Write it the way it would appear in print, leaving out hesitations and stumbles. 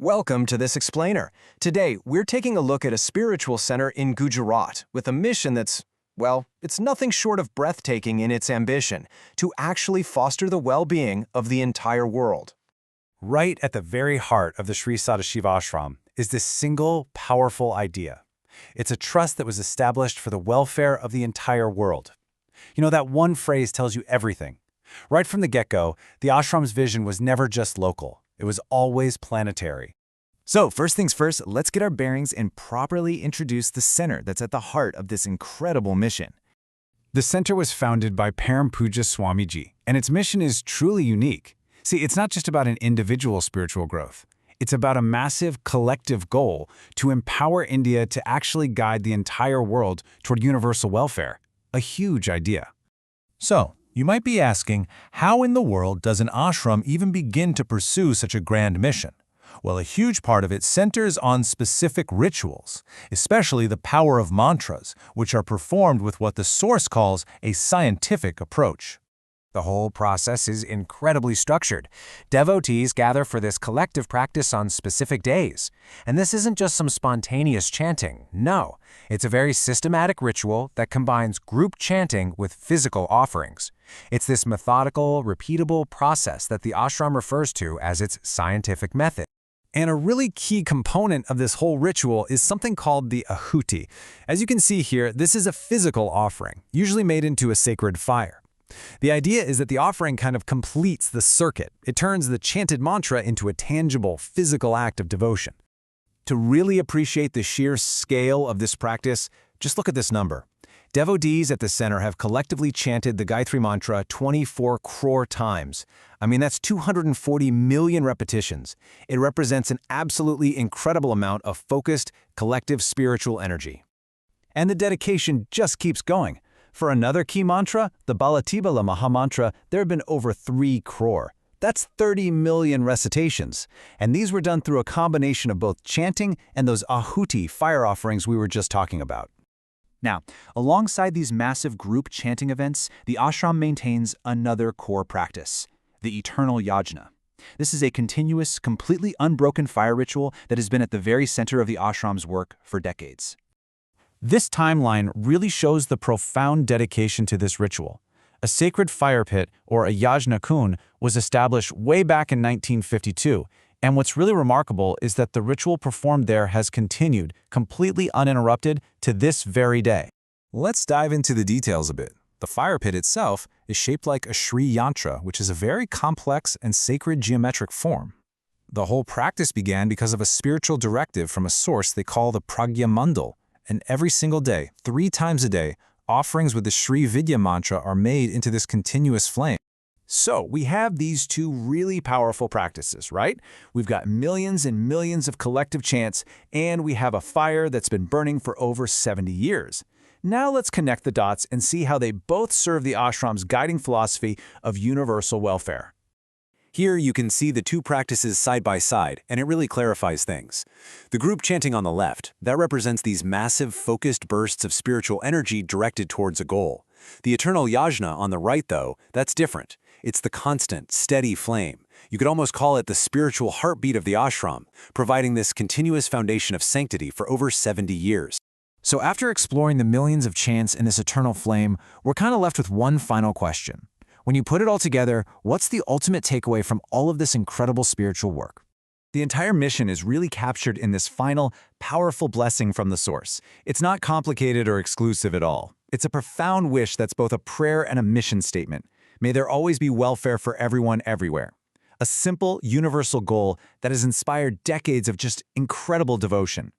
Welcome to this explainer. Today, we're taking a look at a spiritual center in Gujarat with a mission that's, well, it's nothing short of breathtaking in its ambition to actually foster the well-being of the entire world. Right at the very heart of the Sri SADA SHIV ashram is this single, powerful idea. It's a trust that was established for the welfare of the entire world. You know, that one phrase tells you everything. Right from the get-go, the ashram's vision was never just local. It was always planetary. So first things first, let's get our bearings and properly introduce the center that's at the heart of this incredible mission. The center was founded by Param Puja Swamiji, and its mission is truly unique. See, it's not just about an individual spiritual growth. It's about a massive collective goal to empower India to actually guide the entire world toward universal welfare. A huge idea. So, you might be asking, how in the world does an ashram even begin to pursue such a grand mission? Well, a huge part of it centers on specific rituals, especially the power of mantras, which are performed with what the source calls a scientific approach. The whole process is incredibly structured. Devotees gather for this collective practice on specific days. And this isn't just some spontaneous chanting. No, it's a very systematic ritual that combines group chanting with physical offerings. It's this methodical, repeatable process that the ashram refers to as its scientific method. And a really key component of this whole ritual is something called the ahuti. As you can see here, this is a physical offering, usually made into a sacred fire. The idea is that the offering kind of completes the circuit. It turns the chanted mantra into a tangible, physical act of devotion. To really appreciate the sheer scale of this practice, just look at this number. Devotees at the center have collectively chanted the Gayatri Mantra 24 crore times. I mean, that's 240 million repetitions. It represents an absolutely incredible amount of focused, collective spiritual energy. And the dedication just keeps going. For another key mantra, the Balatibala Mahamantra, there have been over 3 crore. That's 30 million recitations. And these were done through a combination of both chanting and those ahuti fire offerings we were just talking about. Now, alongside these massive group chanting events, the ashram maintains another core practice, the eternal yajna. This is a continuous, completely unbroken fire ritual that has been at the very center of the ashram's work for decades. This timeline really shows the profound dedication to this ritual. A sacred fire pit, or a yajna kun, was established way back in 1952, and what's really remarkable is that the ritual performed there has continued, completely uninterrupted, to this very day. Let's dive into the details a bit. The fire pit itself is shaped like a Sri yantra, which is a very complex and sacred geometric form. The whole practice began because of a spiritual directive from a source they call the Pragya Mandal. And every single day, 3 times a day, offerings with the Sri Vidya mantra are made into this continuous flame. So we have these two really powerful practices, right? We've got millions and millions of collective chants, and we have a fire that's been burning for over 70 years. Now let's connect the dots and see how they both serve the ashram's guiding philosophy of universal welfare. Here you can see the two practices side by side, and it really clarifies things. The group chanting on the left, that represents these massive, focused bursts of spiritual energy directed towards a goal. The eternal yajna on the right, though, that's different. It's the constant, steady flame. You could almost call it the spiritual heartbeat of the ashram, providing this continuous foundation of sanctity for over 70 years. So after exploring the millions of chants in this eternal flame, we're kind of left with one final question. When you put it all together, what's the ultimate takeaway from all of this incredible spiritual work? The entire mission is really captured in this final, powerful blessing from the source. It's not complicated or exclusive at all. It's a profound wish that's both a prayer and a mission statement. May there always be welfare for everyone everywhere. A simple, universal goal that has inspired decades of just incredible devotion.